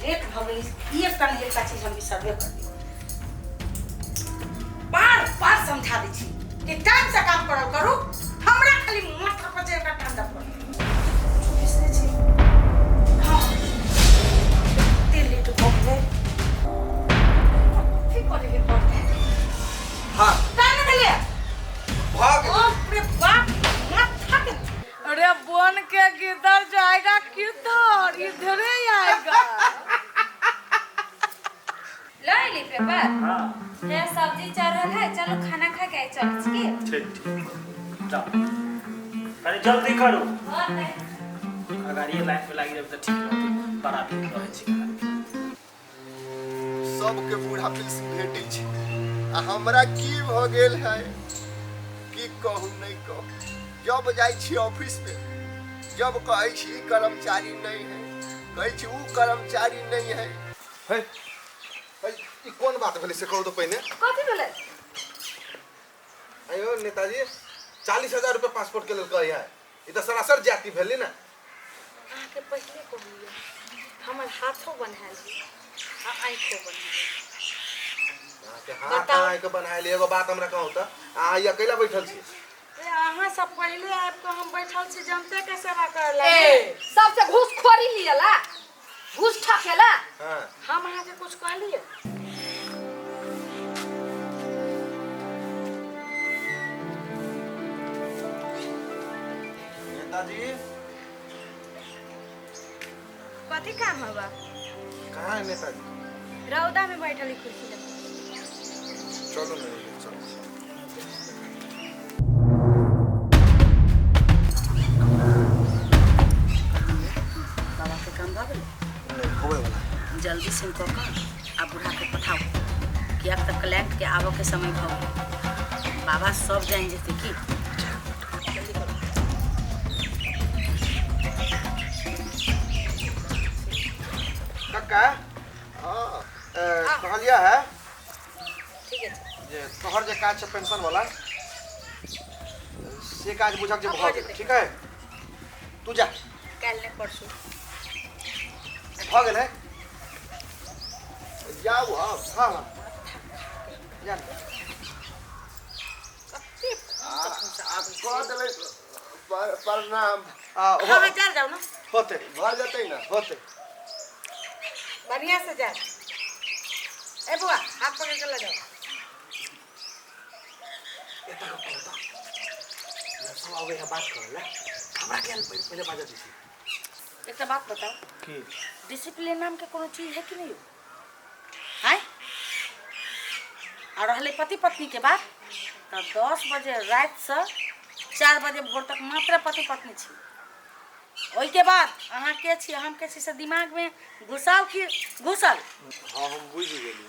Late भ गई एक कन एक चीज हम बिसरबे कर दी बार बार समझा दी छी कि टाइम से काम करल करू हमरा खाली माथा पर जे का ठंडा पड़ बिसरे छी हां तेल लेट भ गई ठीक करे के पड़ते हां टाइम निकले भाग अरे बाप माथा के अरे बन के किधर जाएगा किधर इधर ही आएगा ली पेपर हां ये सब्जी चल रहा है चलो खाना खा के चल छी ठीक जाओ अरे जल्दी करो अगर ये लाइन पे लागी जब तो ठीक रहते बड़ा दिन रहे छी सबके बूढ़ा पेंशन भेटै छै आ हमरा की भ गेल है की कहू नहीं कहू जब जाइ छी ऑफिस में जब कहै छी कर्मचारी नहीं है कहै छी ऊ कर्मचारी नहीं है है ई कोन बात भेलै से कहू तो पहिने कथि भेलै आयो नेताजी 40,000 रुपया पासपोर्ट के लेल कहै है ई त सरासर जाति भेलै ना अहाँ के पहिले कहलिए हमर हाथो बनाएल आ आंखो बनाएल के हाथ आय के बनाएल एगो बात हमरा कहू त आ ई अकेला बैठल छी ए अहाँ सब पहले आब के हम बैठल छी जनता के सेवा करला सबसे घूसखोरी लियला घूस ठकेला हां हम अहाँ के कुछ कहलिए नेताजी कथि काम होगा कहाँ है नेताजी रौदा में बैठल कुर्सी लगा चलो मेरे चलो बाबा के काम भा गेलै होवे वाला जल्दी से इनको कर आ बुढ़ा के पठाओ कि अब तक क्लाइंट के आवे के समय भ गेलै बाबा सब जान जेते की जल्दी करो काका हां कहलिया है ठीक है जे तोहर जे काज छै पेंशन वाला से काज बुझक जे भ गेल ठीक है तू जा कल ने परसों भ गेल है जाओ हां हां जा आप कह देबै प्रणाम हाँ चल जाओ ना होते भ जतै ना होते बढ़िया से जा ए बुआ हाथ पकड़ के ले जाओ एता को पता सब आवे है बात करला हमरा के पहले बाजा दीसी एक बात बताओ की डिसिप्लिन नाम के कोनो चीज है कि नहीं है और रहले पति पत्नी के बात तो 10 बजे रात से 4 बजे भोर तक मात्र पति पत्नी छी ओई के बाद अहाँ के छी हम के छी से दिमाग में घुसाव की घुसल हां हम बुझ गेली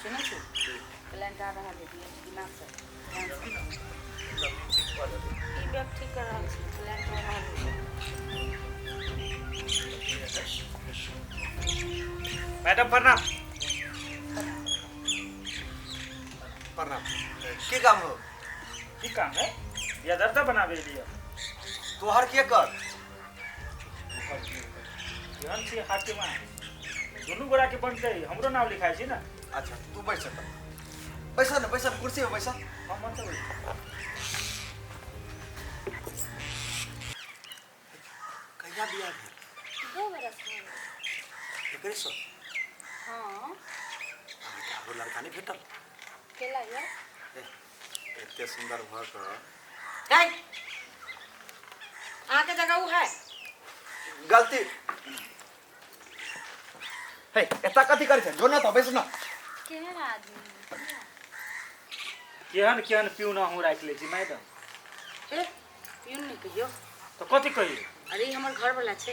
सुनो छी प्लान का रहा दे दिमाग से ई व्यक्ति ठीक कर रहा छी प्लान का रहा मैडम प्रणाम प्रणाम की काम हो की काम है या दर्दा बनावे लिए तोहर के कर जहन छी हाकिम दोनों गोरा के बनते हमरो नाम लिखाई छी ना अच्छा तू बैठ बैसा ना कुर्सी पे बैसा हम मन से कहिया बियाह भेल 2 बरस हो एकरे सो हां हमरो लड़का नहीं भेटल केला या एते सुंदर भ के गाय आके जगह वो है गलती हे एता कथि करे छै जो ना तो बैस ना केहन आदमी केहन केहन पिउ ना हो राख ले छी मैडम ए यूं नहीं कहियो तो कथि कही अरे हमर घर वाला छे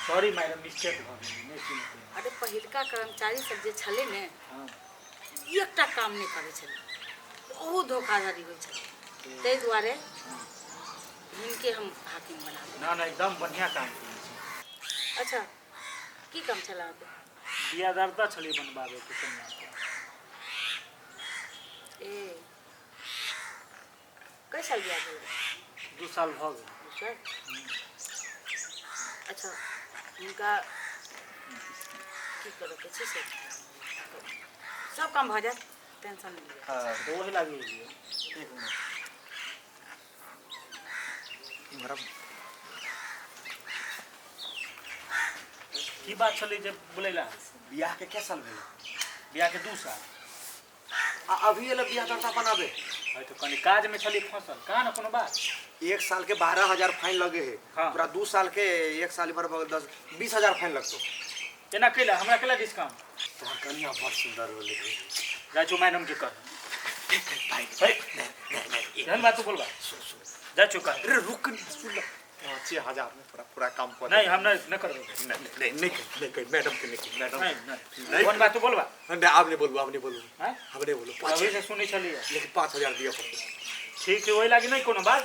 सॉरी मैडम मिस्टेक भ गेल नहीं चिन्ह अरे पहिलका कर्मचारी सब जे छले ने हां एकटा काम नहीं करे छले बहुत धोखाधड़ी होय छले तै दुआरे इनके हम हाकिम बना दे ना एकदम बढ़िया काम केने छी अच्छा की काम चला पे बिया दर्दा छली बनबावे के कन्या ए कै साल बियाह भेल 2 साल भ गेल सर अच्छा हुनका की करे के छै से सब काम भऽ जायत, टेंशन नहीं लिअ। हाँ तो वही लागी हुई है। एक मिनट इम्हरा की बात चली जब बोलेला बियाह के क्या साल भेल बियाह के 2 साल अभी ये बियाह करता बनाबे है तो कनी काज में चली फसल कहाँ ना कोनो बात। 1 साल के 12,000 फाइन लगे है हाँ। पूरा 2 साल के 1 साल भर 10-20,000 फाइन लगतो एना कैला हमरा कैला डिस्काउंट तोहर कन्या बड़ सुंदर बोले जा चु मैडम के कर भाई भाई जहन बात तो बोलबा जा चु कर अरे रुक सुन लो 6,000 में पूरा काम कर नहीं हम नहीं कर देंगे नहीं मैडम के नहीं मैडम नहीं कौन बात तो बोलबा मैं आपने बोलू हैं हमने बोलू अभी से सुनी चली है लेकिन 5,000 दिया पड़ते ठीक है वही लागी नहीं कोनो बात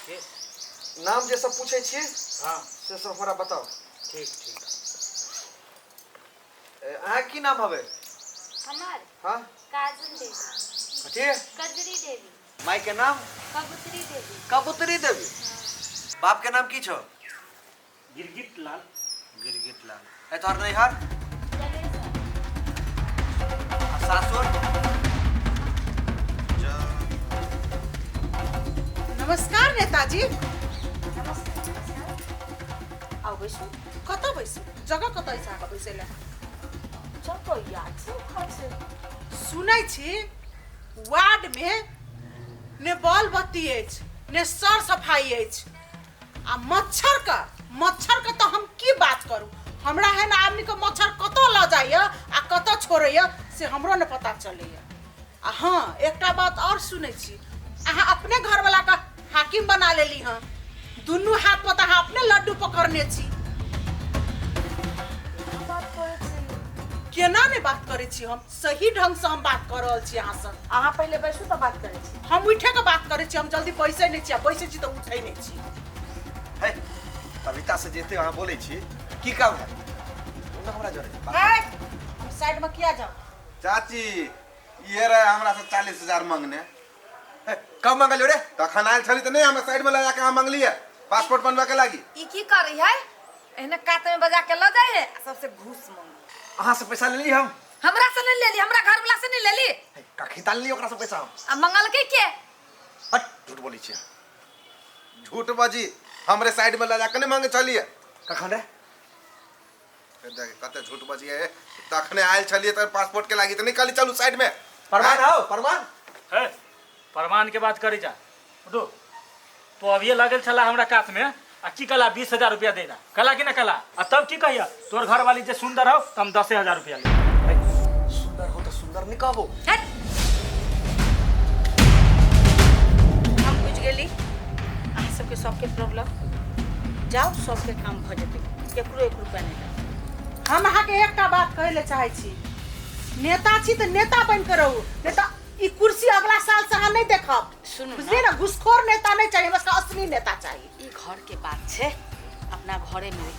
ठीक नाम जे सब पूछे छी हाँ से सब हमरा बताओ ठीक ठीक अहाँ की नाम हवे हमार हाँ काजल देवी, ठीक कजरी देवी, माई के नाम कबूतरी देवी। कबूतरी देवी बाप के नाम की छो गिरगिट लाल गिरगिट लाल है तोहर नैहर जलेसर, सासुर नमस्कार नेताजी। नमस्कार नमस्कार। आउ बैसू। कतऽ बैसू? जगह कतऽ अछि अहाँके बैसै लए? जगह याद छै घर से सुनै छी वार्ड में ने बॉल बत्ती अछि ने सर सफाई अछि आ मच्छर के तो हम की बात करू। हमरा है ना आदमी के मच्छर कतऽ लऽ जाइए आ कतऽ छोड़ैए से हमरो ने पता चलैए। आ हाँ एकटा बात और सुनै छी अहाँ अपने घरवाला का हाकिम बना लेली हँ। दुनू हाथ पर अहाँ अपने लड्डू पकड़ने छी। बात करै छी केना ने बात करै छी हम सही ढंग से हम बात कर रहल छी अहाँ से। अहाँ पहिले बैसू तऽ बात करै छी। हम उठे के बात करै छी, हम जल्दी बैसे नहीं छी, बैसे छी तो उठै नहीं छी। है कविता से जेते वहां बोले छी की काम है ना हमरा जोरे है हम साइड में किया जाओ। चाची ये रहे हमरा से 40,000 मांगने कब मंगल रे तखन आयल छली त नहीं हमरा साइड में लगा के हम मांगलिए पासपोर्ट बनवा के लागी ई की करी है एहने कात में बजा के ल जाए है आ सबसे घूस मांग अहाँ से पैसा लेली हम हमरा से नहीं लेली हमरा घर वाला से नहीं लेली का खिता लेली ओकरा से पैसा हम आ मंगल के हट झूठ बोली छी झूठ बाजी हमरे साइड में लगा के नहीं मांगे चलिए कखन रे देख कते झूठ बाजी है तखने आयल छलिए त पासपोर्ट के लागी त नहीं कहली चलू साइड में प्रमाण हो प्रमाण है प्रमाण के बात करी जा उठो तो अभी लगल छला हमरा कात में आ की कला 20,000 रुपया देना कला कि ना कला आ तब की कहिया तोर घर वाली जे सुंदर हो तम 10,000 रुपया ले सुंदर हो तो सुंदर नहीं कहबो हम बुझ गेली अहाँ सबके सबके प्रॉब्लम जाओ सबके काम भऽ जेतै केकरो 1 रुपया नहीं लागत। हम अहाँ के एकटा बात कहै ले चाहै छी नेता छी तो नेता बन के रहू नहीं तो ई कुर्सी अगला साल से अहाँ नहीं देखब। सुनू बुझलिए ना घुसखोर नेता नहीं चाहिए, बस असली नेता चाहिए। ई घर के बात छै अपना घरे में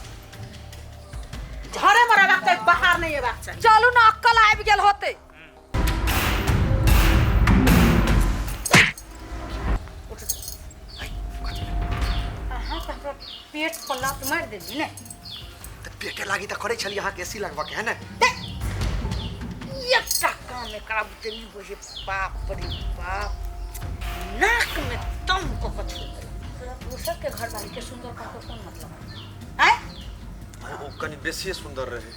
घरे में रहबाक चाहिए, बाहर नहीं हेबाक चाहिए। चलू ना अक्कल आबि गेल होते अहाँ तऽ हमरा पेट पर लात मारि देली ने। तो पेटे लागी तो करे छली अहाँ के एसी लगवा के है ना एकटा काम एकरा बुते नहीं होइ छै। बाप रे बाप नाक में दम कऽ के छोड़ देलक। तोरा दोसर के घर वाली के सुंदर का तो कोन मतलब है? वो कनी बेसी सुंदर रहे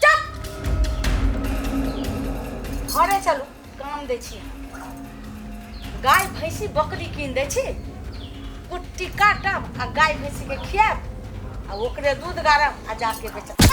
घरे चलू काम दै छी। गाय भैंसी बकरी कीन दै छी, कुट्टी काटब आ गाय भैंसी के खियाब आ ओकरे दूध गाड़ब आ जाके बेचब।